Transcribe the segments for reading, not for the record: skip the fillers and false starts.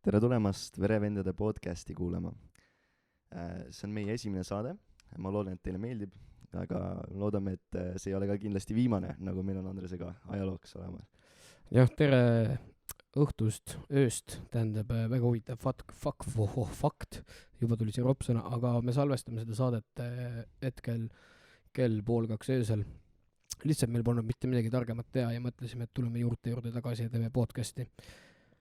Tere tulemast Verevendade podcasti kuulama. See on meie esimene saade. Ma loodan, et teile meeldib, aga loodame, et see ei ole ka kindlasti viimane, nagu meil on Andresega ajalooks olema. Jah, tere õhtust, ööst, tähendab väga huvitav fakt, juba tuli see ropsõna, aga me salvestame seda saadet hetkel kell 1:30 öösel. Lihtsalt meil polnud mitte midagi targemat teha ja mõtlesime, et tuleme juurde tagasi ja teeme podcasti.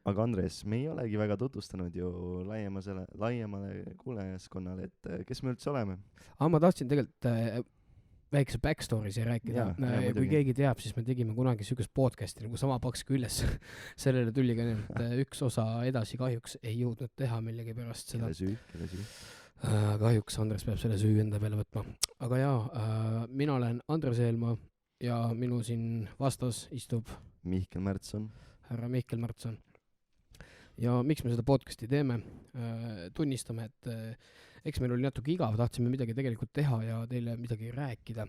Aga Andres, me ei olegi väga tutvustanud ju laiemale kuulajaskonnale, et kes me üldse oleme. Ma tahtsin tegelikult väikse backstory siia rääkida. Kui keegi teab, siis me tegime kunagi sükest podcasti nagu sama paks küljes. Sellele tuli ka üks osa edasi kahjuks ei jõudnud teha millegi pärast seda. Kelle süü? Kahjuks Andres peab selle süü enda peale võtma. Aga mina olen Andres Eelmaa ja minu siin vastas istub Mihkel Märtson. Härra Mihkel Märtson. Ja miks me seda podcasti teeme? Tunnistame, et eks meil oli natuke igav, tahtsime midagi tegelikult teha ja teile midagi rääkida.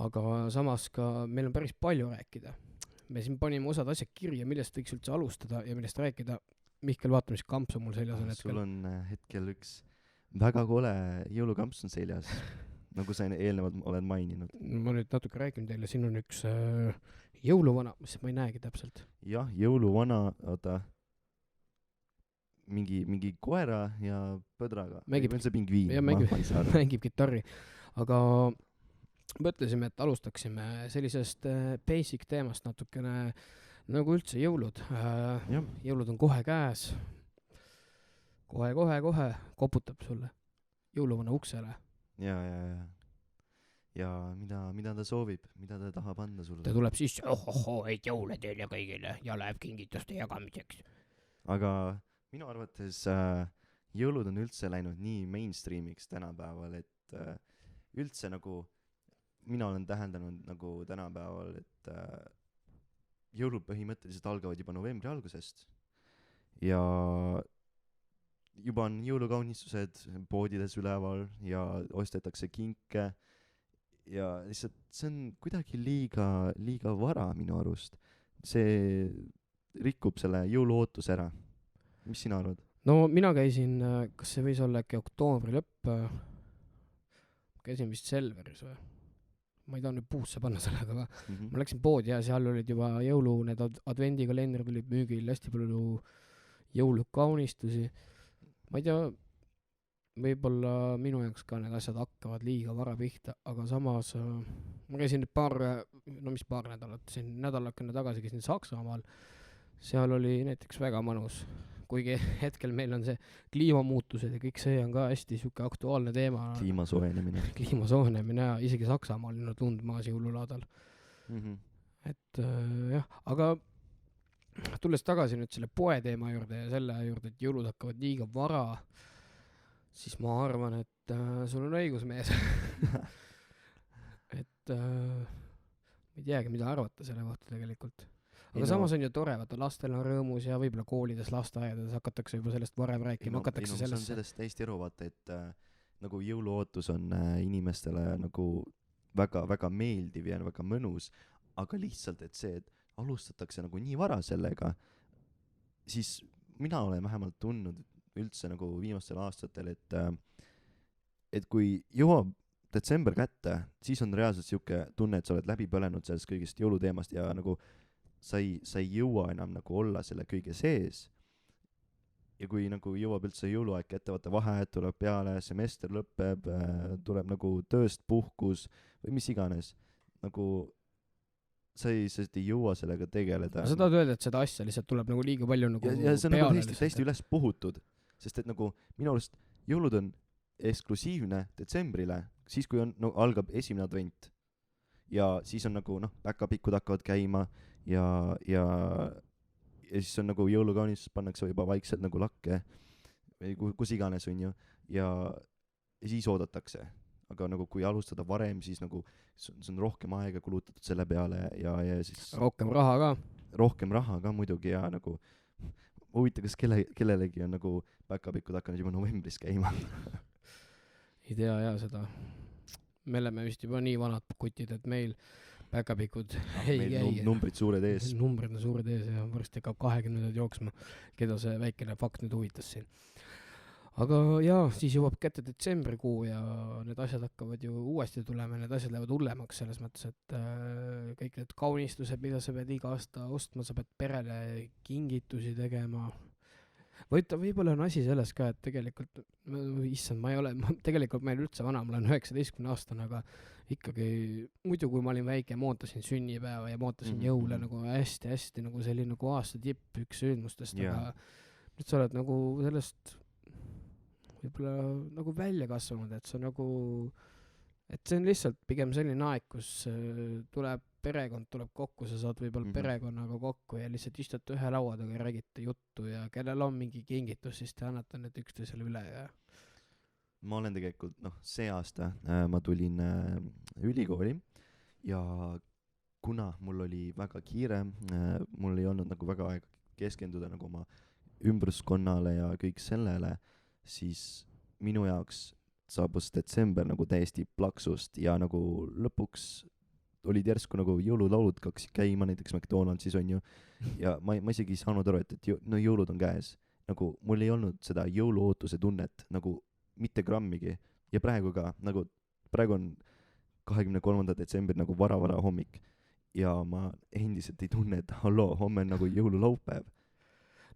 Aga samas ka meil on päris palju rääkida. Me siin panime osad asjad kirja, millest võiks üldse alustada ja millest rääkida. Mihkel, vaata, mis kamps on mul seljas on hetkel. Sul on hetkel üks väga kole jõulukamps on seljas, nagu sa eelnevalt oled maininud. Ma nüüd natuke räägin teile, siin on üks jõuluvana, mis ma ei näegi täpselt. Jah, jõuluvana, mingi koera ja põdraga. Mängib see pingviin. Ja mängib gitarri. Aga mõtlesime, et alustaksime sellisest basic teemast natukene nagu üldse jõulud. Jõulud on kohe käes. Kohe koputab sulle jõuluvana uksele. Ja mida ta soovib, mida ta tahab anda sulle. Ta tuleb sisse, et jõule teile kõigile ja läheb kingituste jagamiseks. Aga minu arvates jõulud on üldse läinud nii mainstreamiks tänapäeval, et üldse nagu mina olen tähendanud nagu tänapäeval, et jõulud põhimõtteliselt algavad juba novembri algusest ja juba on jõulukaunistused poodides üleval ja ostetakse kinke ja lihtsalt see on kuidagi liiga vara minu arust. See rikub selle jõuluootus ära. Mis sina arvad? No mina käisin, kas see võis olla äkki oktoobri lõpp, käisin vist Selveris või? Ma ei taha nüüd puusse panna sellega, aga ma läksin poodi ja seal olid juba jõulu, need advendikalendrid olid müügil, hästi palju jõulukaunistusi. Ma ei tea, võib-olla minu jaoks ka need asjad hakkavad liiga vara pihta, aga samas ma käisin paar nädalat, siin nädalakene tagasi käisin Saksamaal, seal oli näiteks väga mõnus. Kuigi hetkel meil on see kliimamuutused ja kõik see on ka hästi siuke aktuaalne teema. Kliimasoojenemine ja isegi Saksamaal on tund maas jõululaadal. Et jah, aga tulles tagasi nüüd selle poe teema juurde ja selle juurde, et jõulud hakkavad liiga vara, siis ma arvan, et sul on õigus mees. Et ma ei teagi, mida arvata selle kohta tegelikult. Aga samas on ju tore, vaata lastel on rõõmus ja võib-olla koolides, lasteaedades hakatakse juba sellest varem rääkima. See on sellest täiesti aru, vaata, et nagu jõuluootus on inimestele nagu väga meeldiv ja väga mõnus, aga lihtsalt, et see, et alustatakse nagu nii vara sellega, siis mina olen vähemalt tundnud üldse nagu viimastel aastatel, et kui jõuab detsember kätte, siis on reaalselt siuke tunne, et sa oled läbi põlenud sellest kõigist jõuluteemast ja nagu sa ei jõua enam nagu olla selle kõige sees. Ja kui nagu jõuab üldse jõuluaeg kätte, vaata vaheajad tuleb peale, semester lõpeb, tuleb nagu tööst puhkus või mis iganes. Nagu sa ei jõua sellega tegeleda. Sa tahad öelda, et seda asja lihtsalt tuleb nagu liiga palju nagu ja see on nagu täiesti üles puhutud. Sest et nagu minu arust jõulud on eksklusiivne detsembrile, siis kui on, algab esimene advent. Ja siis on nagu, päkapikud hakkavad käima ja siis on nagu jõulukaunistus pannakse juba vaikselt nagu lakke kus iganes on ju ja siis oodatakse. Aga nagu kui alustada varem, siis nagu see on rohkem aega kulutatud selle peale ja siis rohkem raha ka muidugi ja nagu huvitav, kas kellelegi on nagu päkapikud hakanud juba novembris käima. Ei tea seda. Me oleme vist juba nii vanad kutid, et meil päkapikud meil ei käi. numbrid suured ees. Numbrid on suured ees ja varsti hakkab 20 jooksma, keda see väikene fakt nüüd huvitas siin. Aga jaa, siis jõuab kätte detsembrikuu ja need asjad hakkavad ju uuesti tulema, need asjad lähevad hullemaks selles mõttes, et kõik need kaunistused, mida sa pead iga aasta ostma, sa pead perele kingitusi tegema. Võib-olla on asi selles ka, et tegelikult, issand, tegelikult ma ei ole üldse vana, ma olen 19-aastane, aga ikkagi, muidu kui ma olin väike, mootasin sünnipäeva ja mootasin jõule nagu hästi nagu selline nagu aasta tipp üks sündmustest, aga nüüd sa oled nagu sellest võib-olla nagu välja kasvanud, et see nagu, et see on lihtsalt pigem selline aeg, kus perekond tuleb kokku, sa saad võib-olla perekonnaga kokku ja lihtsalt istate ühe laua taga ja räägite juttu ja kellel on mingi kingitus, siis te annate need üksteisele üle ja ma olen tegelikult, see aasta ma tulin ülikooli ja kuna mul oli väga kiire, mul ei olnud nagu väga aega keskenduda nagu oma ümbruskonnale ja kõik sellele, siis minu jaoks saabus detsember nagu täiesti plaksust ja nagu lõpuks olid järsku nagu jõululaulud hakkasid käima näiteks McDonaldsis on ju ja ma isegi ei saanud aru, et jõulud on käes. Nagu mul ei olnud seda jõuluootuse tunnet nagu mitte grammigi ja praegu ka, nagu praegu on 23. detsember nagu vara hommik ja ma endiselt ei tunne, et halloo, homme on nagu jõululaupäev.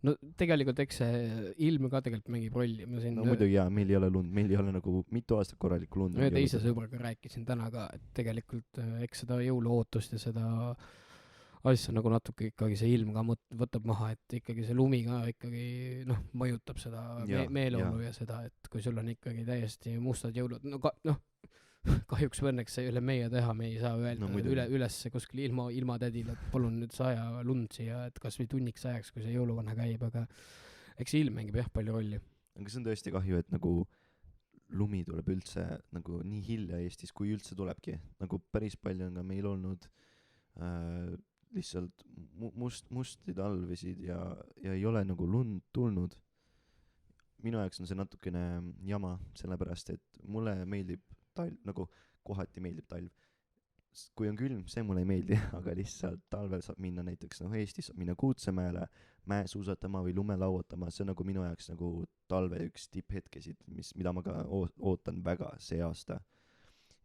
No tegelikult eks see ilm ka tegelikult mängib rolli. No muidugi jaa, meil ei ole lund, meil ei ole nagu mitu aastat korralikku lund. Ühe teise sõbraga rääkisin täna ka, et tegelikult eks seda jõuluootust ja seda asja nagu natuke ikkagi see ilm ka võtab maha, et ikkagi see lumi ka ikkagi mõjutab seda meeleolu ja seda, et kui sul on ikkagi täiesti mustad jõulud, kahjuks või õnneks see ei ole meie teha, me ei saa öelda üles kuskil ilmatädil, et palun nüüd saja lund siia, et kas või tunniks ajaks, kui see jõuluvana käib, aga eks ilm mängib jah palju rolli. Aga see on tõesti kahju, et nagu lumi tuleb üldse nagu nii hilja Eestis, kui üldse tulebki. Nagu päris palju on ka meil olnud lihtsalt musti talvisid ja ei ole nagu lund tulnud. Minu jaoks on see natukene jama, sellepärast, et mulle meeldib talv, nagu kohati meeldib talv. Kui on külm, see mulle ei meeldi, aga lihtsalt talvel saab minna näiteks Eestis saab minna Kuutsemäele mäesuusatama või lumelauatama, see on nagu minu jaoks nagu talve üks tipphetkesid, mida ma ka ootan väga see aasta.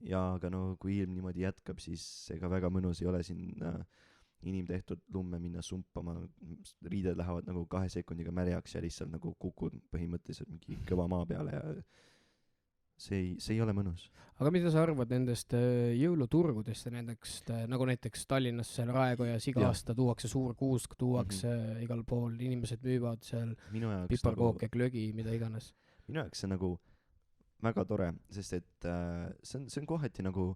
Ja aga kui ilm niimoodi jätkab, siis ega väga mõnus ei ole siin inimtehtud lumme minna sumpama, riided lähevad nagu 2 sekundiga märjaks ja lihtsalt nagu kukud põhimõtteliselt mingi kõva maa peale ja see ei ole mõnus. Aga mida sa arvad nendest jõuluturgudest ja nagu näiteks Tallinnas seal Raekojas iga aasta tuuakse suur kuusk, tuuakse igal pool, inimesed müüvad seal piparkooke, glögi, mida iganes. Minu jaoks see nagu väga tore, sest et see on kohati nagu,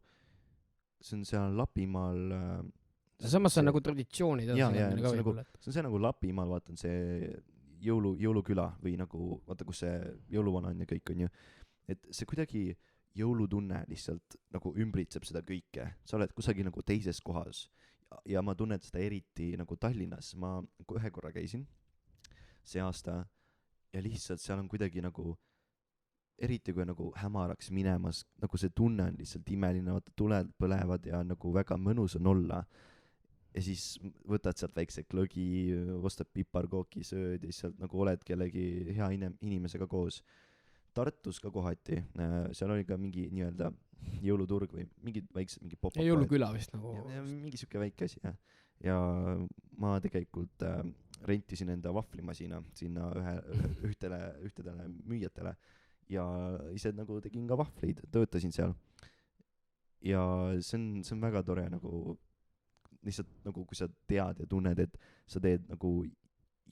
see on seal Lapimaal samas see on nagu traditsioonid see on see nagu Lapimaal, vaatan see jõuluküla või nagu, vaata kus see jõuluvana on ja kõik on ju, et see kuidagi jõulutunne lihtsalt nagu ümbritseb seda kõike, sa oled kusagil nagu teises kohas ja ma tunnen seda eriti nagu Tallinnas, ma ühe korra käisin see aasta ja lihtsalt seal on kuidagi nagu eriti kui nagu hämaraks minemas, nagu see tunne on lihtsalt imeline, vaata tuled põlevad ja nagu väga mõnus on olla ja siis võtad sealt väikse glögi, ostad piparkooki, sööd ja lihtsalt nagu oled kellegi hea inimesega koos. Tartus ka kohati, seal oli ka mingi nii-öelda jõuluturg või mingi väiksed, mingi pop-up. Ja jõuluküla vist nagu. Ja mingi siuke väike asi, jah. Ja ma tegelikult rentisin enda vahvlimasina sinna ühtedele müüjatele ja ise nagu tegin ka vahvleid, töötasin seal. Ja see on väga tore nagu lihtsalt nagu kui sa tead ja tunned, et sa teed nagu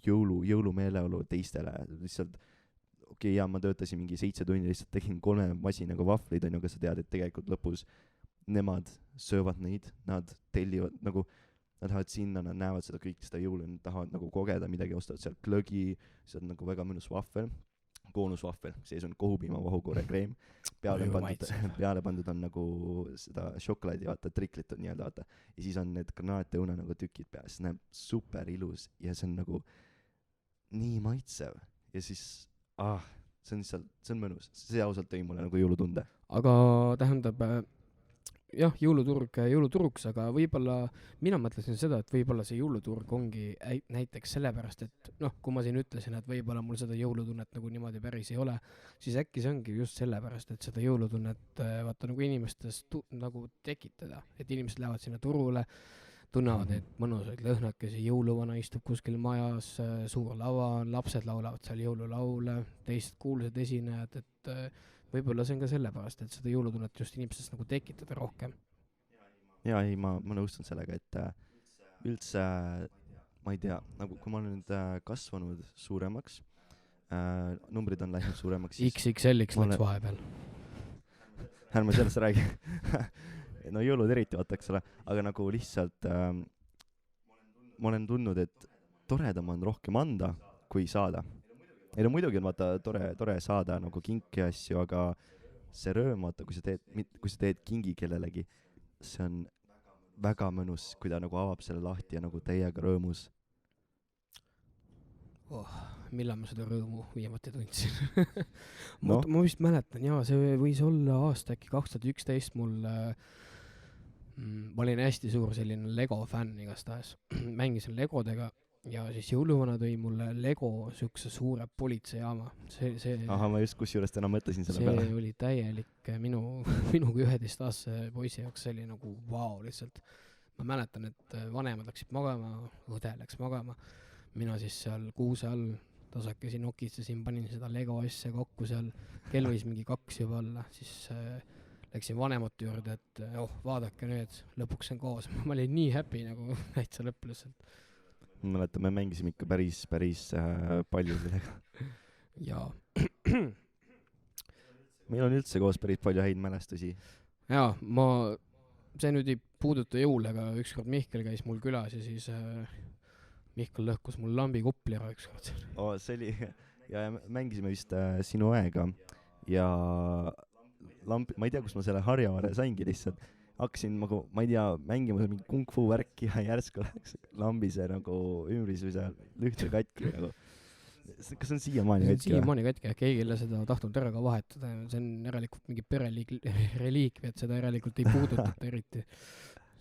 jõulumeeleolu teistele, lihtsalt ja ma töötasin mingi 7 tundi, lihtsalt tegin 3 masinaga vahvleid, on ju, aga sa tead, et tegelikult lõpus nemad söövad neid, nad tellivad nagu, nad lähevad sinna, nad näevad seda kõik, seda jõulu, nad tahavad nagu kogeda midagi, ostavad sealt glögi, see on nagu väga mõnus vahvel, koonusvahvel, sees on kohupiima vahukorekreem, peale pandud on nagu seda šokolaadi, vaata, triklit on nii-öelda, vaata, ja siis on need granaatõuna nagu tükid peas, see näeb super ilus ja see on nagu nii maitsev ja siis see on mõnus, see ausalt tõi mulle nagu jõulutunde. Aga tähendab, jah, jõuluturuks, aga võib-olla mina mõtlesin seda, et võib-olla see jõuluturg ongi näiteks sellepärast, et noh, kui ma siin ütlesin, et võib-olla mul seda jõulutunnet nagu niimoodi päris ei ole, siis äkki see ongi just sellepärast, et seda jõulutunnet vaata nagu inimestes nagu tekitada, et inimesed lähevad sinna turule, tunnevad, et mõnusaid lõhnakesi, jõuluvana istub kuskil majas, suur lava on, lapsed laulavad seal jõululaule, teised kuulsad esinejad, et võib-olla see on ka sellepärast, et seda jõulutunnet just inimestes nagu tekitada rohkem. jaa, ei, ma nõustun sellega, et üldse ma ei tea, nagu kui ma olen nüüd kasvanud suuremaks, numbrid on läinud suuremaks, siis XXL-iks läks vahepeal. ärme sellest räägi. No jõulud eriti vaata, eks ole, aga nagu lihtsalt ma olen tundnud, et toredam on rohkem anda, kui saada. ei no muidugi on vaata tore saada nagu kinki ja asju, aga see rõõm, vaata, kui sa teed kingi kellelegi, see on väga mõnus, kui ta nagu avab selle lahti ja nagu täiega rõõmus. Millal ma seda rõõmu viimati tundsin? Ma vist mäletan, jaa, see võis olla aasta äkki 2011 mul ma olin hästi suur selline Lego fänn igastahes. Mängisin Legodega ja siis jõuluvana tõi mulle Lego siukse suure politseijaama. Aha, ma just kusjuures täna mõtlesin selle peale. See oli täielik minuga 11-aastase poisi jaoks, see oli nagu vau lihtsalt. Ma mäletan, et vanemad läksid magama, õde läks magama, mina siis seal kuuse all tasakesi nokitsesin, panin seda Lego asja kokku seal, kell võis mingi 2 juba olla, siis läksin vanemate juurde, et vaadake nüüd, lõpuks on koos. Ma olin nii happy nagu täitsa lõpp lihtsalt. Mäletan, me mängisime ikka päris palju sellega. Jaa. Meil on üldse koos päris palju häid mälestusi. Jaa, see nüüd ei puuduta jõule, aga ükskord Mihkel käis mul külas ja siis Mihkel lõhkus mul lambi kupli ära ükskord. See oli, ja mängisime vist sinu õega ja ma ei tea, kus ma selle harjavare saingi lihtsalt. Hakkasin nagu, ma ei tea, mängima mingi kung fu värki ja järsku läks lambise nagu ümbris või see lühte katki nagu. Kas see on siiamaani katki? Siiamaani katki, keegi ei ole seda tahtnud ära ka vahetada. See on järelikult mingi pereliikvi, et seda järelikult ei puudutata eriti.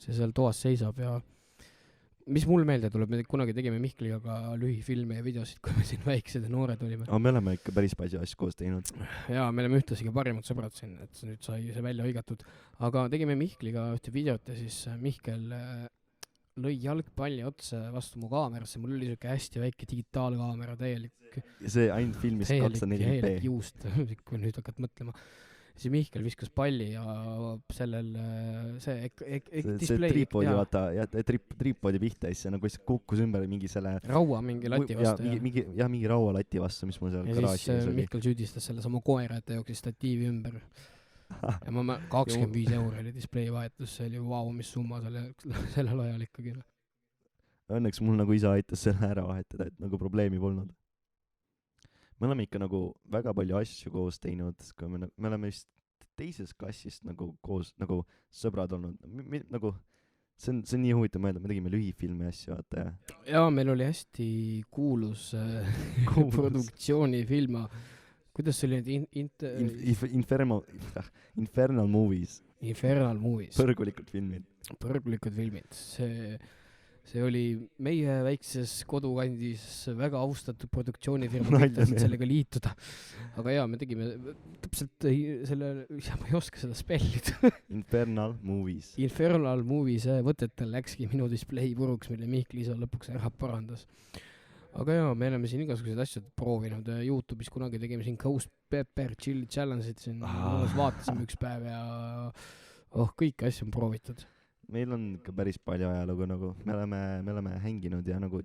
See seal toas seisab ja mis mul meelde tuleb, me kunagi tegime Mihkliga ka lühifilme ja videosid, kui me siin väiksed ja noored olime. Me oleme ikka päris palju asju koos teinud. Jaa, me oleme ühtlasi ka parimad sõbrad siin, et nüüd sai see välja hõigatud. Aga tegime Mihkliga ühte videot ja siis Mihkel lõi jalgpalli otsa vastu mu kaamerasse. Mul oli siuke hästi väike digitaalkaamera, täielik. See ainult filmis 240p. Täielik juust, kui nüüd hakkad mõtlema. Siis Mihkel viskas palli ja sellel see triipodi vaata, triipodi pihta ja siis nagu kukkus ümber mingi selle raua mingi lati vastu. Mingi raua lati vastu, mis mul seal garaažis oli. Ja siis Mihkel süüdistas selle sama koera, et ta jooksis statiivi ümber. Ja ma 25 € oli display vahetus, see oli vau, mis summa sellel ajal ikkagi. Õnneks mul nagu isa aitas selle ära vahetada, et nagu probleemi polnud. Me oleme ikka nagu väga palju asju koos teinud, kui me oleme vist teises klassist nagu koos nagu sõbrad olnud. Nagu, see on nii huvitav mõelda, me tegime lühifilmi asju, vaata. Jaa, meil oli hästi kuulus produktsioonifilma. Kuidas see oli Infernal Movies. Infernal Movies. Põrgulikud filmid. See oli meie väikses kodukandis väga austatud produktsioonifirma, tahtsid sellega liituda. Aga jaa, me tegime täpselt selle, ma ei oska seda spellida. Infernal Movies, võtetel läkski minu display puruks, mille Mihkli isa lõpuks ära parandas. Aga jaa, me oleme siin igasuguseid asjad proovinud. YouTube'is kunagi tegime siin Ghost Pepper Chili Challenge'id siin, vaatasime üks päev ja kõiki asju on proovitud. Meil on ikka päris palju ajalugu, nagu me oleme hänginud ja nagu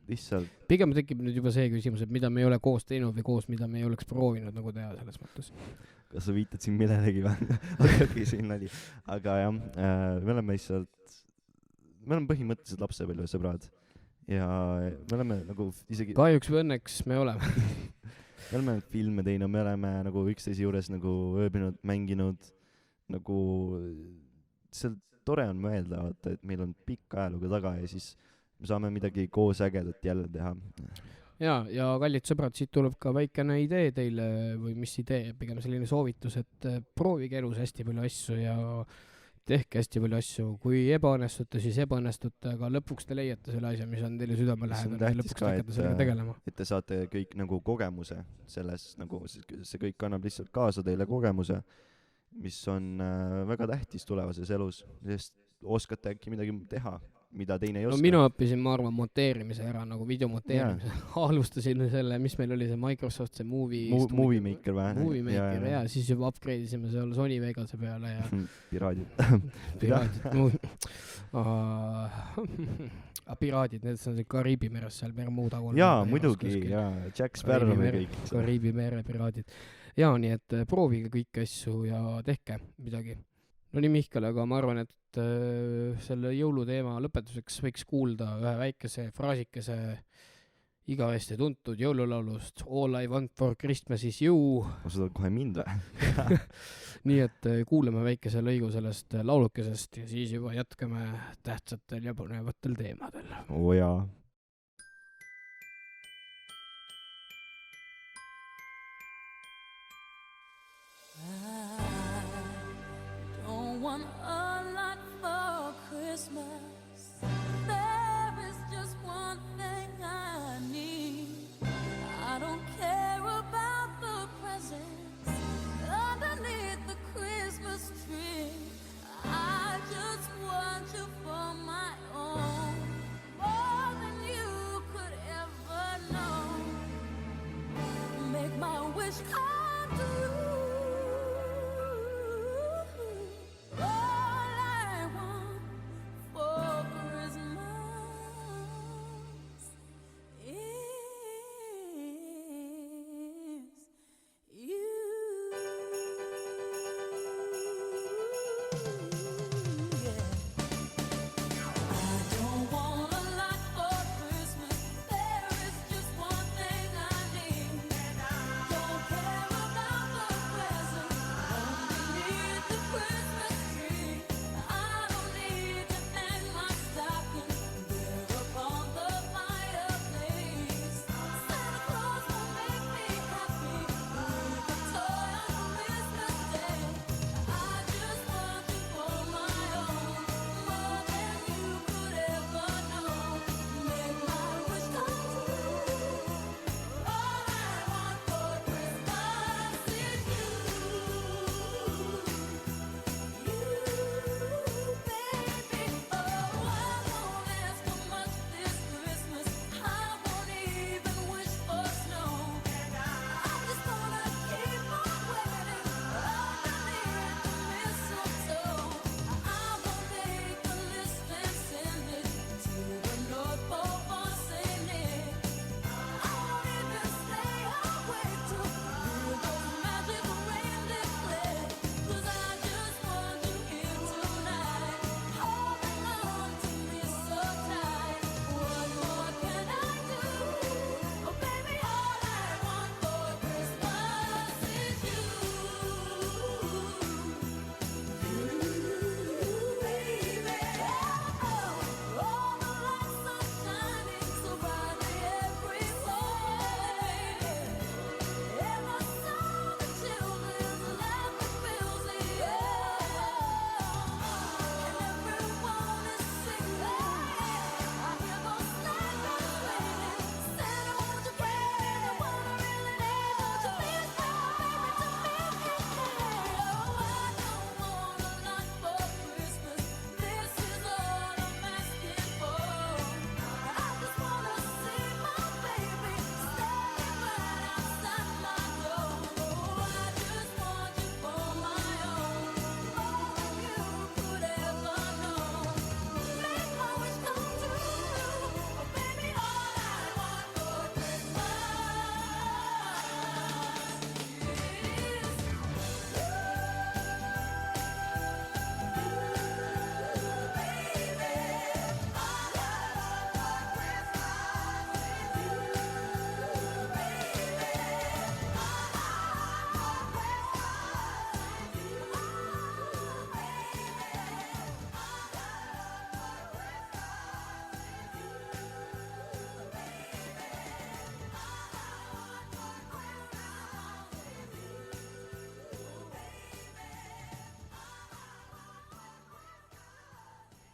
lihtsalt. Pigem tekib nüüd juba see küsimus, et mida me ei ole koos teinud või koos, mida me ei oleks proovinud nagu teha selles mõttes. Kas sa viitad siin millelegi või? Okei, siin oli. Aga jah, me oleme põhimõtteliselt lapsepõlve sõbrad ja me oleme nagu isegi. Kahjuks või õnneks me oleme. Me oleme filme teinud, me oleme nagu üksteise juures nagu ööbinud, mänginud nagu. See tore on mõelda, et meil on pikk ajalugu taga ja siis me saame midagi koos ägedat jälle teha. ja kallid sõbrad, siit tuleb ka väikene idee teile või mis idee, pigem selline soovitus, et proovige elus hästi palju asju ja tehke hästi palju asju, kui ebaõnnestute, siis ebaõnnestute, aga lõpuks te leiate selle asja, mis on teile südamelähedane ja lõpuks te hakkate sellega tegelema. Et te saate kõik nagu kogemuse selles, nagu see kõik annab lihtsalt kaasa teile kogemuse, mis on väga tähtis tulevases elus, sest oskate äkki midagi teha, mida teine ei oska. No mina õppisin, ma arvan, monteerimise ära, nagu video monteerimise. Alustasin selle, mis meil oli see Microsoft, see Movie Maker või? Movie Maker, ja siis juba upgrade'isime seal Sony Vegase peale ja Piraadid. Piraadid, need on Kariibi meres seal Bermuda. Jaa, muidugi, ja Jack Sparrow ja kõik. Kariibi mere piraadid. Ja nii, et proovige kõiki asju ja tehke midagi. No nii Mihkel, aga ma arvan, et selle jõuluteema lõpetuseks võiks kuulda ühe väikese fraasikese igavesti tuntud jõululaulust All I want for Christmas is you. Ma seda kohe mind või? Nii et kuuleme väikese lõigu sellest laulukesest ja siis juba jätkame tähtsatel ja põnevatel teemadel. Jaa. Want a lot for Christmas. There is just one thing I need. I don't care about the presents underneath the Christmas tree. I just want you for my own, more than you could ever know. Make my wish come true. All I want for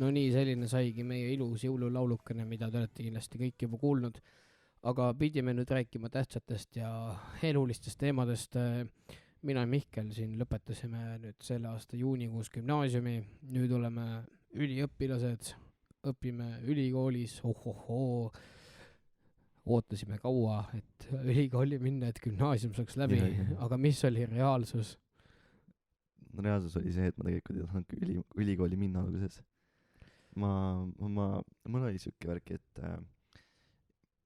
no nii, selline saigi meie ilus jõululaulukene, mida te olete kindlasti kõik juba kuulnud. Aga pidime nüüd rääkima tähtsatest ja elulistest teemadest. Mina ja Mihkel siin lõpetasime nüüd selle aasta juunikuus gümnaasiumi. Nüüd oleme üliõpilased, õpime ülikoolis. Ootasime kaua, et ülikooli minna, et gümnaasium saaks läbi. Aga mis oli reaalsus? No reaalsus oli see, et ma tegelikult ei tahtnud ülikooli minna alguses. Mul oli siuke värk, et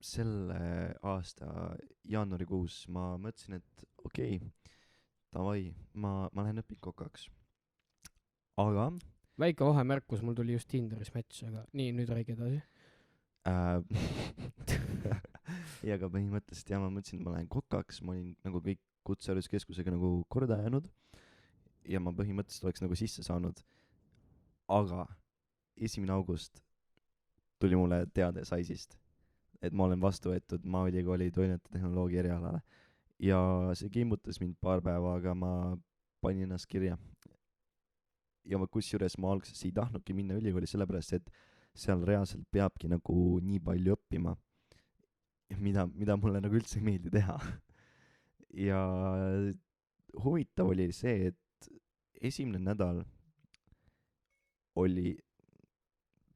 selle aasta jaanuarikuus ma mõtlesin, et okei, davai, ma lähen õpin kokaks. Aga väike vahemärkus, mul tuli just Tinderis match, aga nii, nüüd räägi edasi. ja aga põhimõtteliselt ma mõtlesin, et ma lähen kokaks, ma olin nagu kõik kutsehariduskeskusega nagu korda jäänud ja ma põhimõtteliselt oleks nagu sisse saanud. Aga 1. august tuli mulle teade SAIS-ist, et ma olen vastu võetud Maaülikooli toiduainetehnoloogia erialale ja see kimbutas mind paar päeva, aga ma panin ennast kirja. Ja kusjuures ma alguses ei tahtnudki minna ülikooli sellepärast, et seal reaalselt peabki nagu nii palju õppima, mida mulle nagu üldse ei meeldi teha. Ja huvitav oli see, et esimene nädal oli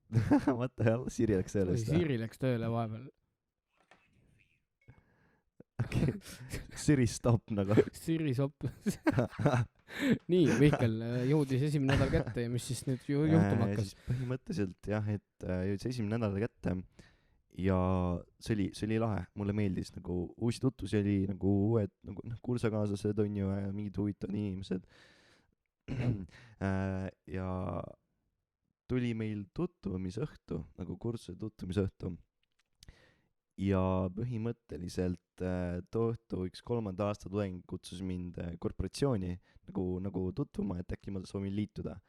vaata, Siri läks tööle. Siri läks tööle vahepeal. Okay. Siri stopp nagu. Siri stopp. Nii, Mihkel, jõudis esimene nädal kätte ja mis siis nüüd juhtuma hakkas? Põhimõtteliselt jah, et jõudis esimene nädal kätte ja see oli lahe, mulle meeldis nagu uusi tutvusi oli nagu uued nagu kursakaaslased on ju ja mingid huvitavad inimesed. Ja tuli meil tutvumisõhtu, nagu kursuse tutvumisõhtu. Ja põhimõtteliselt tohtu üks 3. aasta tudeng kutsus mind korporatsiooni nagu tutvuma, et äkki ma soovin liituda.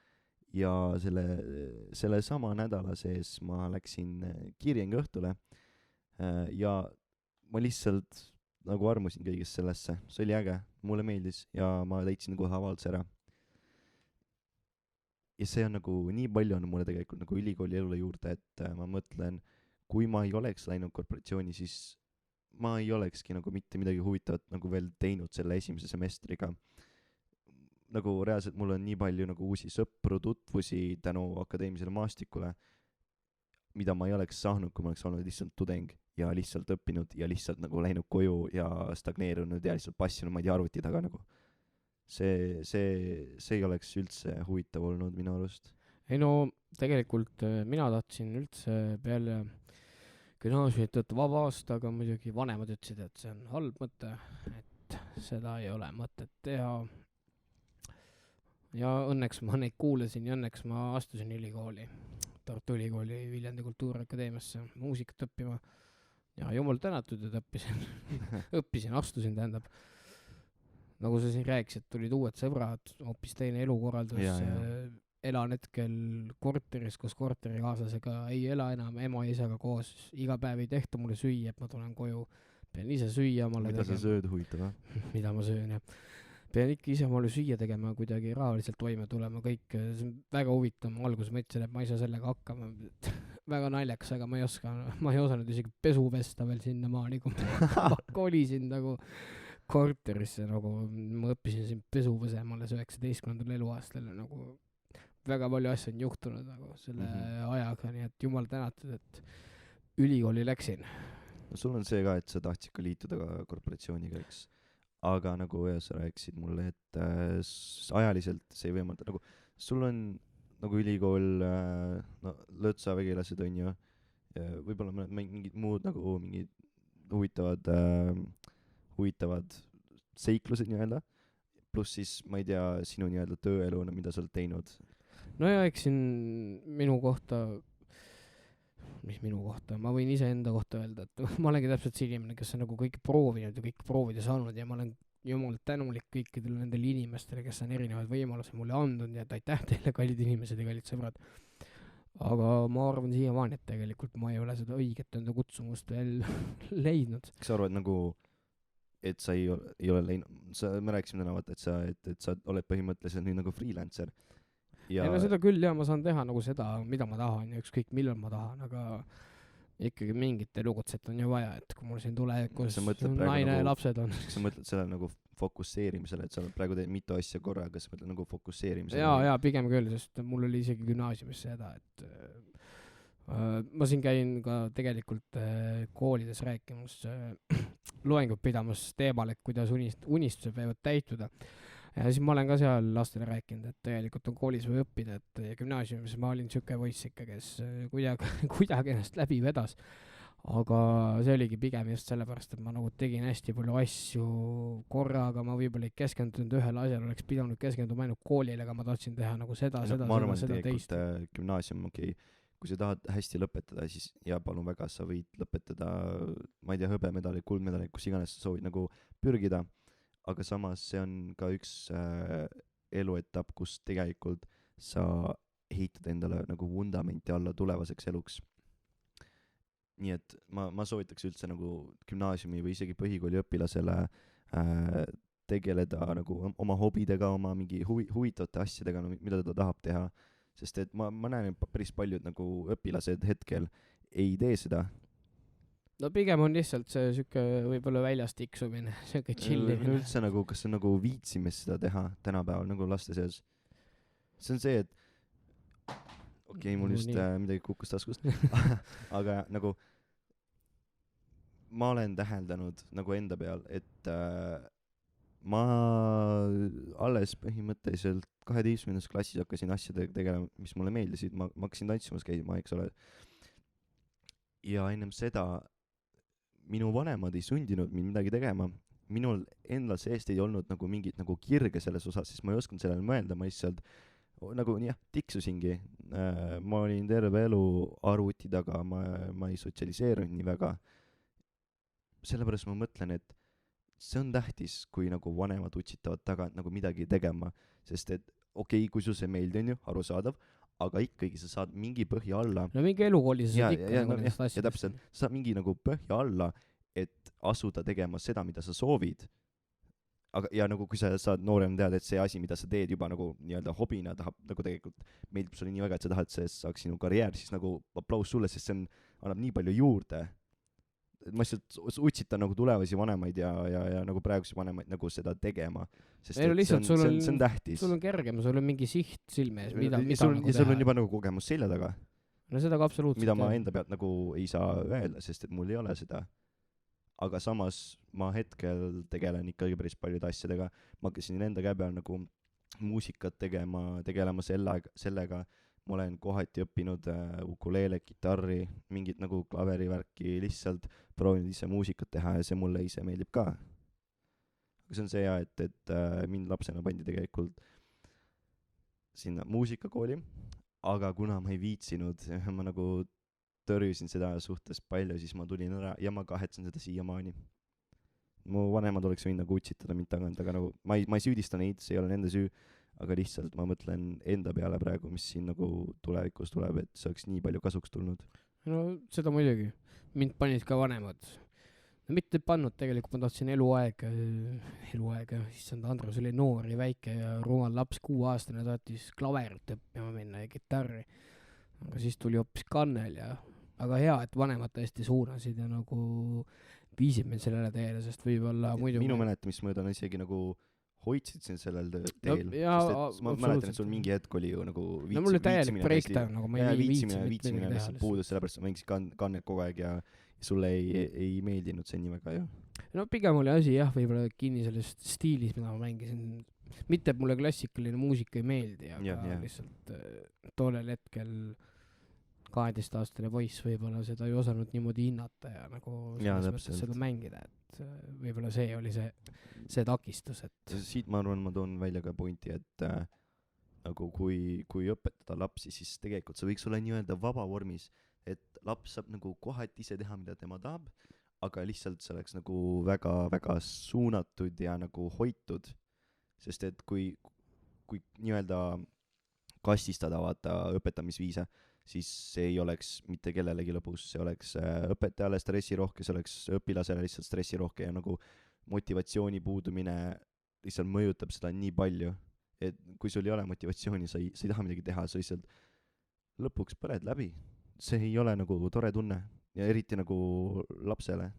Ja selle sama nädala sees ma läksin Kiiriengi õhtule ja ma lihtsalt nagu armusin kõigest sellesse. See oli äge, mulle meeldis ja ma täitsin kohe avalduse ära. Ja see on nagu nii palju on mulle tegelikult nagu ülikooli elule juurde, et ma mõtlen, kui ma ei oleks läinud korporatsiooni, siis ma ei olekski nagu mitte midagi huvitavat nagu veel teinud selle esimese semestriga. Nagu reaalselt mul on nii palju nagu uusi sõpru, tutvusi tänu akadeemilisele maastikule, mida ma ei oleks saanud, kui ma oleks olnud lihtsalt tudeng ja lihtsalt õppinud ja lihtsalt nagu läinud koju ja stagneerunud ja lihtsalt passinud, ma ei tea, arvuti taga nagu. See ei oleks üldse huvitav olnud minu arust. Ei no, tegelikult mina tahtsin üldse peale gümnaasiumit võtta vaba aasta, aga muidugi vanemad ütlesid, et see on halb mõte, et seda ei ole mõtet teha. Ja õnneks ma neid kuulasin ja õnneks ma astusin ülikooli, Tartu Ülikooli Viljandi Kultuuriakadeemiasse muusikat õppima ja jumal tänatud, et astusin tähendab. Nagu sa siin rääkisid, tulid uued sõbrad, hoopis teine elukorraldus, elan hetkel korteris, koos korterikaaslasega, ei ela enam ema ja isaga koos, iga päev ei tehta mulle süüa, et ma tulen koju, pean ise süüa omale tegema. Mida sa sööd huvitav, Mida ma söön, jah. Pean ikka ise omale süüa tegema, kuidagi rahaliselt toime tulema, kõik, see on väga huvitav, ma alguses mõtlesin, et ma ei saa sellega hakkama, väga naljakas, aga ma ei osanud isegi pesu pesta veel sinna maani, kui ma kolisin nagu korterisse, nagu ma õppisin siin pesu põsema alles 19. eluaastal, nagu väga palju asju on juhtunud nagu selle ajaga, nii et jumal tänatud, et ülikooli läksin. No, sul on see ka, et sa tahtsid ka liituda ka korporatsiooniga, eks? Aga nagu sa rääkisid mulle, et ajaliselt see ei võimalda, nagu sul on nagu ülikool, lõtsa vegilased on ju, võib-olla mingid muud nagu mingid huvitavad seiklused nii-öelda, pluss siis, ma ei tea, sinu nii-öelda tööeluna, mida sa oled teinud. No ja eks siin minu kohta, ma võin ise enda kohta öelda, et ma olengi täpselt see inimene, kes on nagu kõik proovinud ja kõik proovida saanud ja ma olen jumal tänulik kõikidele nendele inimestele, kes on erinevaid võimalusi mulle andnud ja aitäh teile, kallid inimesed ja kallid sõbrad. Aga ma arvan siiamaani, et tegelikult ma ei ole seda õiget enda kutsumust veel leidnud. Kas sa arvad nagu, et sa ei ole leidnud, me rääkisime täna vaata, et sa oled põhimõtteliselt nii nagu freelancer. ja ei no seda küll ja ma saan teha nagu seda, mida ma tahan ja ükskõik millal ma tahan, aga ikkagi mingit elukutset on ju vaja, et kui mul siin tulevikus Sa mõtled praegu naine ja nagu- lapsed on. sa mõtled selle nagu fokusseerimisele, et sa oled praegu teed mitu asja korraga, sa mõtled nagu fokusseerimisele? jaa, pigem küll, sest mul oli isegi gümnaasiumis seda, et ma siin käin ka tegelikult koolides rääkimas, loengut pidamas teemal, et kuidas unistused võivad täituda. Ja siis ma olen ka seal lastele rääkinud, et tegelikult on koolis või õppida, et gümnaasiumis ma olin siuke poiss ikka, kes kuidagi ennast läbi vedas. Aga see oligi pigem just sellepärast, et ma nagu tegin hästi palju asju korraga, ma võib-olla ei keskendunud ühele asjale, oleks pidanud keskenduma ainult koolile, aga ma tahtsin teha nagu seda teist. Gümnaasium, okei, kui sa tahad hästi lõpetada, siis ja palun väga, sa võid lõpetada, ma ei tea, hõbemedali, kuldmedali, kus iganes sa soovid nagu pürgida, aga samas see on ka üks eluetapp, kus tegelikult sa ehitad endale nagu vundamenti alla tulevaseks eluks. Nii et ma soovitaks üldse nagu gümnaasiumi või isegi põhikooli õpilasele tegeleda nagu oma hobidega, oma mingi huvitavate asjadega, mida ta tahab teha, sest et ma näen, et päris paljud nagu õpilased hetkel ei tee seda. No pigem on lihtsalt see siuke võib-olla väljast tiksumine, siuke chillimine. Üldse nagu, kas on nagu viitsimes seda teha tänapäeval nagu laste seas? See on see, et okei, mul just midagi kukkus taskust, aga nagu ma olen täheldanud nagu enda peal, et ma alles põhimõtteliselt 12. klassis hakkasin asjadega tegelema, mis mulle meeldisid, ma hakkasin tantsimas käima, eks ole. Ja ennem seda minu vanemad ei sundinud mind midagi tegema. Minul endal seest ei olnud nagu mingit nagu kirge selles osas, sest ma ei osanud sellele mõelda, ma lihtsalt nagu jah, tiksusingi. Ma olin terve elu arvuti taga, ma ei sotsialiseerunud nii väga. Sellepärast ma mõtlen, et see on tähtis, kui nagu vanemad utsitavad tagant nagu midagi tegema, sest et okei, kui sul see meeldi on ju, arusaadav, aga ikkagi sa saad mingi põhja alla. No mingi elukooli sa saad ikka nagu nendest asjadest. Ja täpselt, sa saad mingi nagu põhja alla, et asuda tegema seda, mida sa soovid. Aga, ja nagu kui sa saad noorem teada, et see asi, mida sa teed juba nagu nii-öelda hobina, tahab nagu tegelikult meeldib sulle nii väga, et sa tahad, see saaks sinu karjäär, siis nagu aplaus sulle, sest see annab nii palju juurde. Ma lihtsalt utsitan nagu tulevasi vanemaid ja nagu praegusi vanemaid nagu seda tegema, sest ei, et see on tähtis. Sul on kergem, sul on mingi siht silme ees, mida ja sul on juba nagu kogemus selja taga. No seda ka absoluutselt. Mida ma enda pealt nagu ei saa öelda, sest et mul ei ole seda. Aga samas ma hetkel tegelen ikkagi päris paljude asjadega. Ma hakkasin enda käe peal nagu muusikat tegelema sellega. Ma olen kohati õppinud ukuleele, kitarri, mingit nagu klaverivärki, lihtsalt proovinud ise muusikat teha ja see mulle ise meeldib ka. Aga see on see et mind lapsena pandi tegelikult sinna muusikakooli, aga kuna ma ei viitsinud, ma nagu tõrjusin seda suhtes palju, siis ma tulin ära ja ma kahetsen seda siiamaani. Mu vanemad oleks võinud nagu utsitada mind tagant, aga nagu ma ei süüdista neid, see ei ole nende süü, aga lihtsalt ma mõtlen enda peale praegu, mis siin nagu tulevikus tuleb, et see oleks nii palju kasuks tulnud. No seda muidugi. Mind panid ka vanemad. No mitte pannud tegelikult, ma tahtsin eluaeg, issand, Andrus oli noor ja väike ja rumal laps 6-aastane tahtis klaverit õppima minna ja kitarri. Aga siis tuli hoopis kannel ja aga hea, et vanemad tõesti suunasid ja nagu viisid mind sellele teele, sest võib-olla muidu... Minu mäletamismööda on isegi nagu hoidsid sind sellel teel, sest ma mäletan, et sul mingi hetk oli ju nagu no mul oli täielik breakdown, nagu ma ei viitsimine lihtsalt puudus, sellepärast sa mängisid kannet kogu aeg ja sulle ei meeldinud see nii väga, jah? No pigem oli asi jah, võib-olla kinni sellest stiilis, mida ma mängisin. Mitte, et mulle klassikaline muusika ei meeldi, aga lihtsalt toolel hetkel 12-aastane poiss võib-olla seda ei osanud niimoodi hinnata ja nagu selles mõttes seda mängida, et võib-olla see oli see takistus, et siit ma arvan, ma toon välja ka pointi, et nagu kui õpetada lapsi, siis tegelikult see võiks olla nii-öelda vaba vormis, et laps saab nagu kohati ise teha, mida tema tahab, aga lihtsalt see oleks nagu väga-väga suunatud ja nagu hoitud, sest et kui nii-öelda kastistada vaata õpetamisviise, siis see ei oleks mitte kellelegi lõpus, see oleks õpetajale stressirohke, see oleks õpilasele lihtsalt stressirohke ja nagu motivatsiooni puudumine lihtsalt mõjutab seda nii palju, et kui sul ei ole motivatsiooni, sa ei taha midagi teha, sa lihtsalt lõpuks põled läbi. See ei ole nagu tore tunne ja eriti nagu lapsele.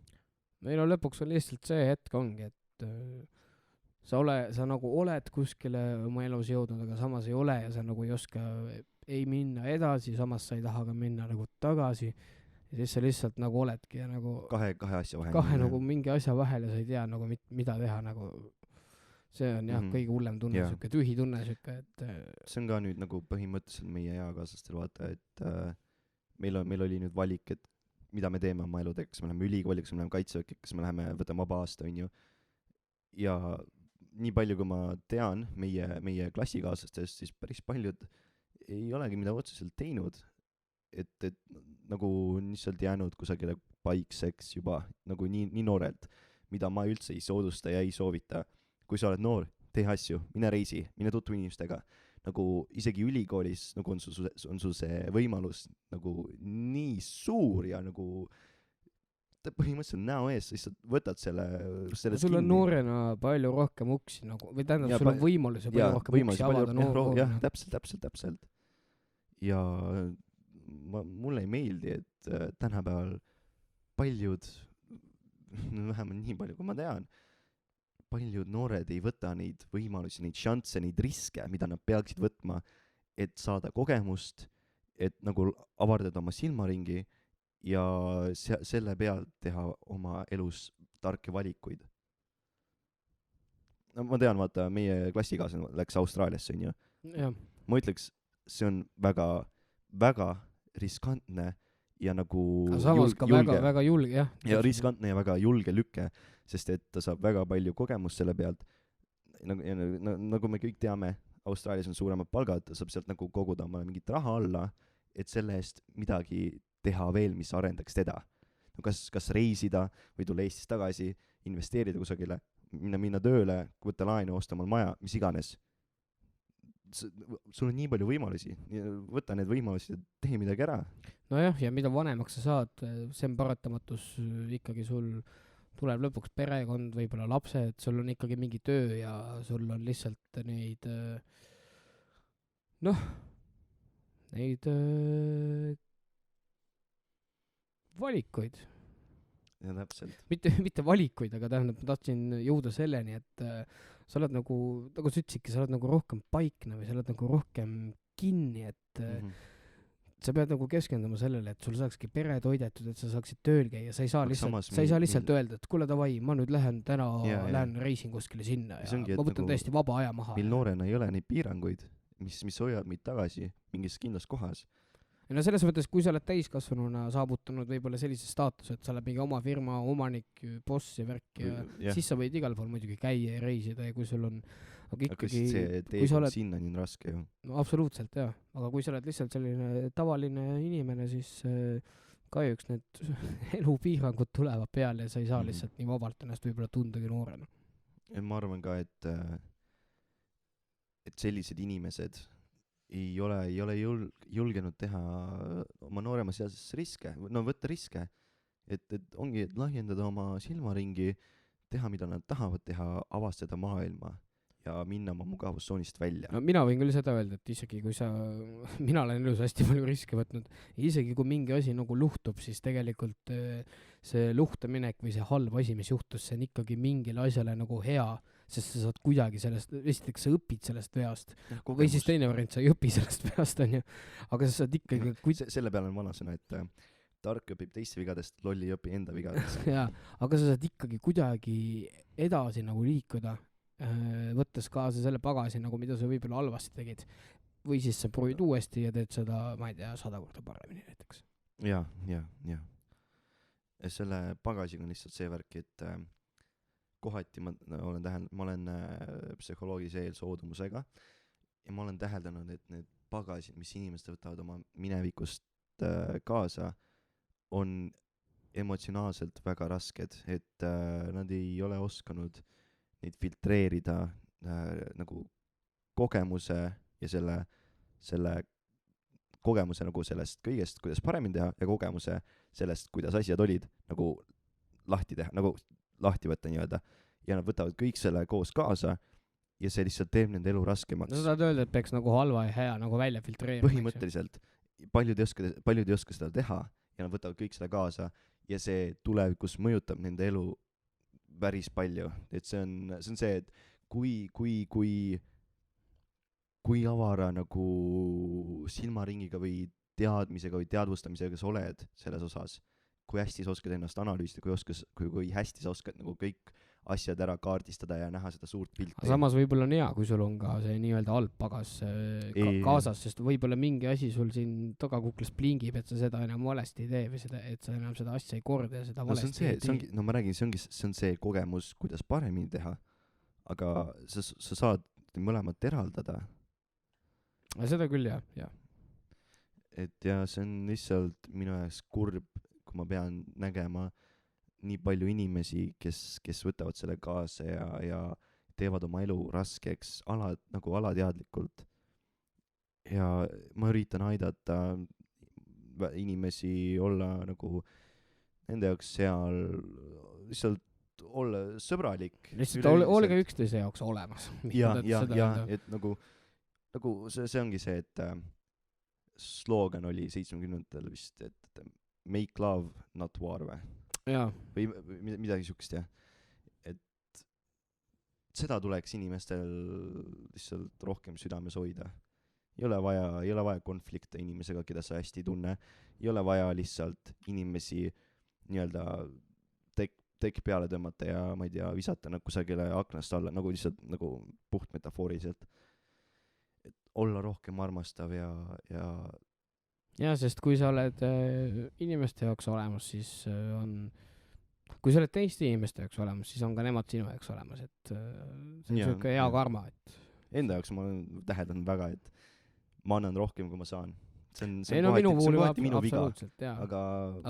ei no lõpuks on lihtsalt see hetk ongi, et sa nagu oled kuskile oma elus jõudnud, aga samas ei ole ja sa nagu ei oska ei minna edasi, samas sa ei taha ka minna nagu tagasi ja siis sa lihtsalt nagu oledki ja nagu kahe asja vahel. kahe nagu mingi asja vahel ja sa ei tea nagu mida teha nagu. See on jah kõige hullem tunne, siuke tühi tunne siuke, et see on ka nüüd nagu põhimõtteliselt meie eakaaslastel vaata, et meil oli nüüd valik, et mida me teeme oma eludega, kas me läheme ülikooli, kas me läheme kaitseväkke, kas me võtame vaba aasta, onju. Ja nii palju, kui ma tean meie klassikaaslastest, siis päris paljud ei olegi mida otseselt teinud, et nagu lihtsalt jäänud kusagile paikseks juba nagu nii noorelt, mida ma üldse ei soodusta ja ei soovita. Kui sa oled noor, tee asju, mine reisi, mine tutvu inimestega. Nagu isegi ülikoolis nagu on sul see võimalus nagu nii suur ja nagu põhimõtteliselt näo ees, sa lihtsalt võtad selle sul on noorena palju rohkem uksi nagu, või tähendab, sul on võimalusi palju rohkem uksi avada noorena. Jah, täpselt. Ja mulle ei meeldi, et tänapäeval paljud, vähemalt nii palju, kui ma tean, paljud noored ei võta neid võimalusi, neid šansse, neid riske, mida nad peaksid võtma, et saada kogemust, et nagu avardada oma silmaringi ja selle pealt teha oma elus tarki valikuid. No ma tean, vaata, meie klassikaaslane läks Austraaliasse, on ju. Ma ütleks, see on väga, väga riskantne ja nagu samas ka väga julge, jah. Ja riskantne ja väga julge lükke, sest et ta saab väga palju kogemust selle pealt. Nagu me kõik teame, Austraalias on suuremad palgad, ta saab sealt nagu koguda omale mingit raha alla, et selle eest midagi teha veel, mis arendaks teda. No kas reisida või tulla Eestis tagasi, investeerida kusagile, minna tööle, võtta laenu, osta omal maja, mis iganes. Sul on nii palju võimalusi, võta need võimalusi ja tee midagi ära. Nojah, ja mida vanemaks sa saad, see on paratamatus ikkagi sul tuleb lõpuks perekond, võib-olla lapsed, sul on ikkagi mingi töö ja sul on lihtsalt neid valikuid. Ja täpselt. Mitte valikuid, aga tähendab, ma tahtsin jõuda selleni, et sa oled nagu sa ütlesidki, sa oled nagu rohkem paikne või sa oled nagu rohkem kinni, et sa pead nagu keskenduma sellele, et sul saakski pere toidetud, et sa saaksid tööl käia, sa ei saa lihtsalt öelda, et kuule davai, ma nüüd lähen lähen reisin kuskile sinna ja ma võtan täiesti vaba aja maha. Meil noorena ei ole neid piiranguid, mis hoiavad meid tagasi mingis kindlas kohas. Ja no selles mõttes, kui sa oled täiskasvanuna saavutanud võib-olla sellise staatuse, et sa oled mingi oma firma omanik, boss ja värk ja siis sa võid igal pool muidugi käia ja reisida ja kui sul on aga ikkagi see teekond sinna nii raske ju. No absoluutselt jah, aga kui sa oled lihtsalt selline tavaline inimene, siis kahjuks need elupiirangud tulevad peale ja sa ei saa lihtsalt nii vabalt ennast võib-olla tundagi noorena. Ja ma arvan ka, et sellised inimesed ei ole julgenud teha oma noorema seas riske, võtta riske, et ongi lahjendada oma silmaringi, teha mida nad tahavad teha, avastada maailma ja minna oma mugavustsoonist välja. No mina võin küll seda öelda, et isegi kui mina olen elus hästi palju riske võtnud, isegi kui mingi asi nagu luhtub, siis tegelikult see luhtaminek või see halb asi, mis juhtus, see on ikkagi mingile asjale nagu hea, sest sa saad kuidagi sellest, esiteks sa õpid sellest veast, või siis teine variant, sa ei õpi sellest veast, on ju, aga sa saad ikkagi selle peale on vanasõna, et tark õpib teiste vigadest, lolli ei õpi enda vigadest. Jaa, aga sa saad ikkagi kuidagi edasi nagu liikuda, võttes kaasa selle bagasi, nagu mida sa võib-olla halvasti tegid, või siis sa proovid uuesti ja teed seda, ma ei tea, 100 korda paremini näiteks. Jaa. Selle bagasiga on lihtsalt see värk, et kohati ma olen psühholoogilise eelsoodumusega ja ma olen täheldanud, et need bagasid, mis inimesed võtavad oma minevikust kaasa, on emotsionaalselt väga rasked, et nad ei ole oskanud neid filtreerida nagu kogemuse ja selle kogemuse nagu sellest kõigest, kuidas paremini teha ja kogemuse sellest, kuidas asjad olid, nagu lahti teha, nagu lahti võtta nii-öelda, ja nad võtavad kõik selle koos kaasa ja see lihtsalt teeb nende elu raskemaks. no sa tahad öelda, et peaks nagu halva ja hea nagu välja filtreerima. Põhimõtteliselt paljud ei oska seda teha ja nad võtavad kõik seda kaasa ja see tulevikus mõjutab nende elu päris palju, et see on see, et kui avara nagu silmaringiga või teadmisega või teadvustamisega sa oled selles osas, kui hästi sa oskad ennast analüüsida, kui hästi sa oskad nagu kõik asjad ära kaardistada ja näha seda suurt pilti. Samas võib-olla on hea, kui sul on ka see nii-öelda algpagas kaasas, sest võib-olla mingi asi sul siin tagakuklas plingib, et sa seda enam valesti ei tee või seda, et sa enam seda asja ei korda ja seda valesti ei tee. No ma räägin, see on see kogemus, kuidas paremini teha, aga sa saad mõlemat eraldada. Seda küll, jah. Et ja see on lihtsalt minu jaoks kurb, kui ma pean nägema nii palju inimesi, kes võtavad selle kaasa ja teevad oma elu raskeks nagu alateadlikult. Ja ma üritan aidata inimesi olla nagu nende jaoks seal, lihtsalt olla sõbralik. Lihtsalt olge üksteise jaoks olemas. Ja, et nagu see ongi see, et sloogan oli 70-ndatel vist, et make love, not war või? Jaa. Või midagi sihukest, jah. Et seda tuleks inimestel lihtsalt rohkem südames hoida. Ei ole vaja konflikte inimesega, keda sa hästi ei tunne. Ei ole vaja lihtsalt inimesi nii-öelda tekk peale tõmmata ja ma ei tea, visata nagu kusagile aknast alla, nagu lihtsalt nagu puht metafooriliselt. Et olla rohkem armastav ja, sest kui sa oled inimeste jaoks olemas, siis kui sa oled teiste inimeste jaoks olemas, siis on ka nemad sinu jaoks olemas, et see on siuke hea karma, et enda jaoks ma olen täheldanud väga, et ma annan rohkem, kui ma saan. See minu kohati minu viga, aga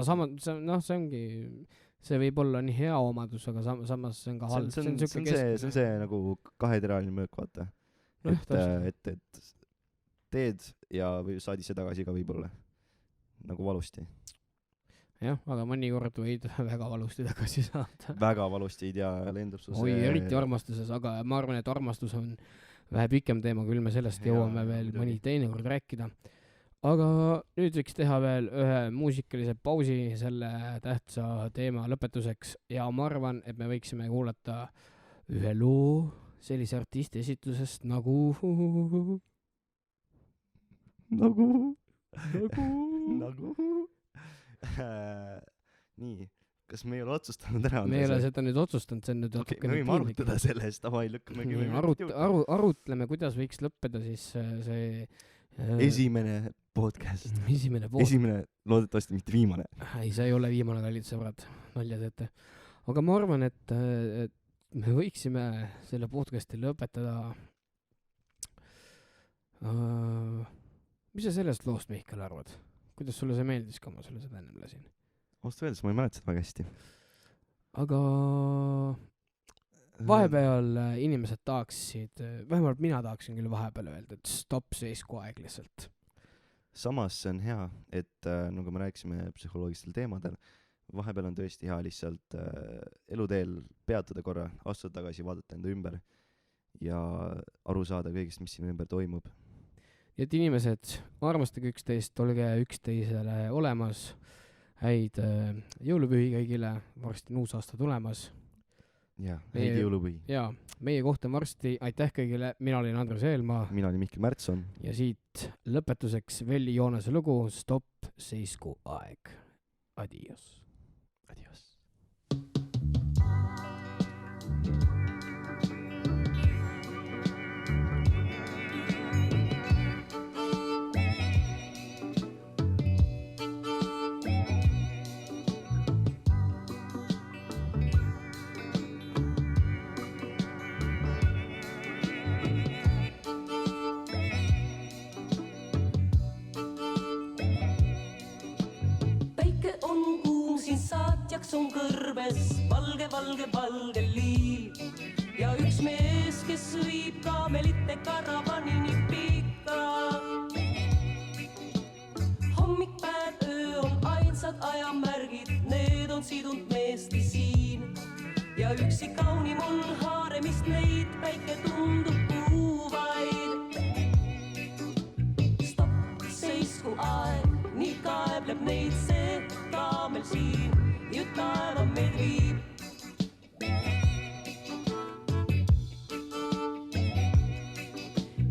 see ongi, see võib olla nii hea omadus, aga samas see on ka halb. See on see nagu kaheteraline mõõk, vaata. Et teed ja saad ise tagasi ka võib-olla nagu valusti. Jah, aga mõnikord võid väga valusti tagasi saada. Väga valusti ei tea, lendab su see... eriti armastuses, aga ma arvan, et armastus on vähe pikem teema, küll me sellest jõuame veel mõni teine kord rääkida. Aga nüüd võiks teha veel ühe muusikalise pausi selle tähtsa teema lõpetuseks ja ma arvan, et me võiksime kuulata ühe loo sellise artisti esitusest nagu nii, kas me ei ole otsustanud ära? Me ei ole seda nüüd otsustanud, see on nüüd okay, me võime arutada sellest, arutleme, kuidas võiks lõppeda siis see esimene podcast. Esimene, loodetavasti mitte viimane. Ei, see ei ole viimane, kallid sõbrad, nalja teete. Aga ma arvan, et me võiksime selle podcasti lõpetada. Mis sa sellest loost, Mihkel, arvad? Kuidas sulle see meeldis, kui ma sulle seda ennem lasin? Ausalt öeldes, ma ei mäleta seda väga hästi. Aga vahepeal inimesed tahaksid, vähemalt mina tahaksin küll vahepeal öelda, et stopp seisku aeg lihtsalt. Samas see on hea, et nagu me rääkisime psühholoogilistel teemadel, vahepeal on tõesti hea lihtsalt eluteel peatada korra, astuda tagasi, vaadata enda ümber ja aru saada kõigest, mis siin ümber toimub. Et inimesed, armastage üksteist, olge üksteisele olemas, häid jõulupühi kõigile, varsti on uus aasta tulemas. Ja, häid jõulupühi. Ja, meie koht on varsti, aitäh kõigile, mina olin Andres Eelmaa. Mina olin Mihkel Märtson. Ja siit lõpetuseks Velli Joonase lugu Stopp seisku aeg. Adios. Adios. On kõrbes valge liil ja üks mees, kes viib kaamelite karavanini pikka. Hommik, päev, öö on ainsad ajamärgid, need on sidunud meesti siin ja ja üksi kaunim on haaremist neid päike tundub puuvaid. Stopp, seisku aeg, nii kaebleb neid see kaamel siin ju taeva meid viib.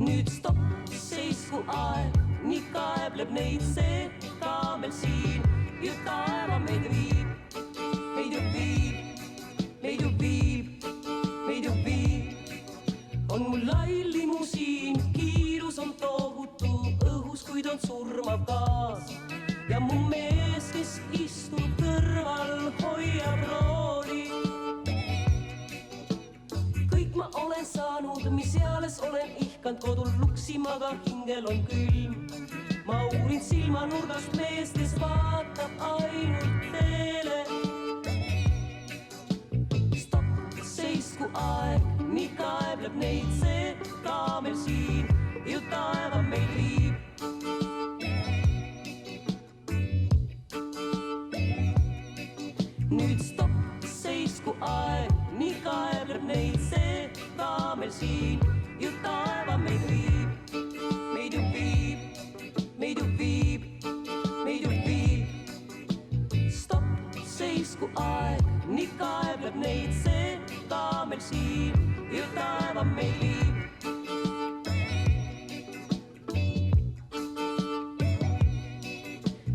Nüüd stopp, seisku aeg, nii kaebleb neid see kaamel siin ju taeva meid viib. Meid ju viib, meid ju viib, meid ju viib. On mul lai limusiin, kiirus on tohutu õhus, kuid on surmav gaas. Ja mu mees, kes istub kõrval, hoiab rooli. Kõik ma olen saanud, mis eales olen ihkand kodul luksima, aga hingel on külm. Ma uurin silmanurgast meest, kes vaatab ainult teele. Stopp, seisku aeg, nii kaebleb neid see kaamel siin ju taeva meil viib. Nüüd stopp, seisku aeg, nii kaebleb neid see kaamel siin ju taeva meil viib. Meid ju viib, meid ju viib, meid ju viib. Stopp, seisku aeg, nii kaebleb neid see kaamel siin ju taeva meil viib.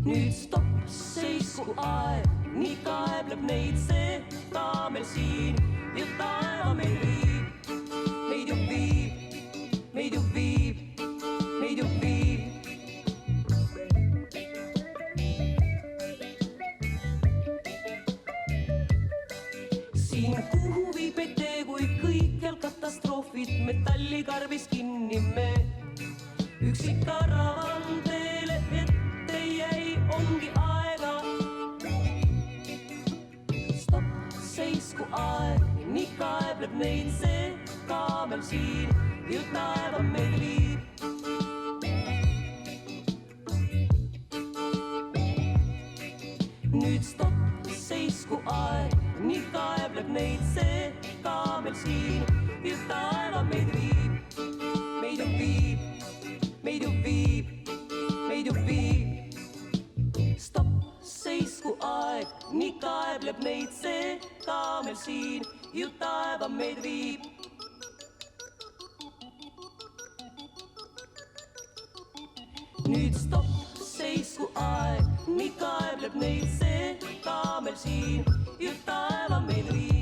Nüüd stopp, seisku aeg, nii kaebleb neid see kaamel siin ju taeva meil viib. Meid ju viib, meid ju viib, meid ju viib. Siin kuhu viib meid tee, kui kõikjal katastroofid metallikarbis kinni me. Üksi karavan teele ette jäi, ongi aega. Stopp, seisku aeg, nii kaebleb neid see kaamel siin ju taeva meil viib. Nüüd stopp, seisku aeg, nii kaebleb neid see kaamel siin ju taeva meil viib. Meid ju viib, meid ju viib, meid ju viib. Stopp, seisku aeg, nii kaebleb neid see kaamel siin ju taeva meid viib. Nüüd stopp, seisku aeg, nii kaebleb neid see kaamel siin ju taeva meid viib.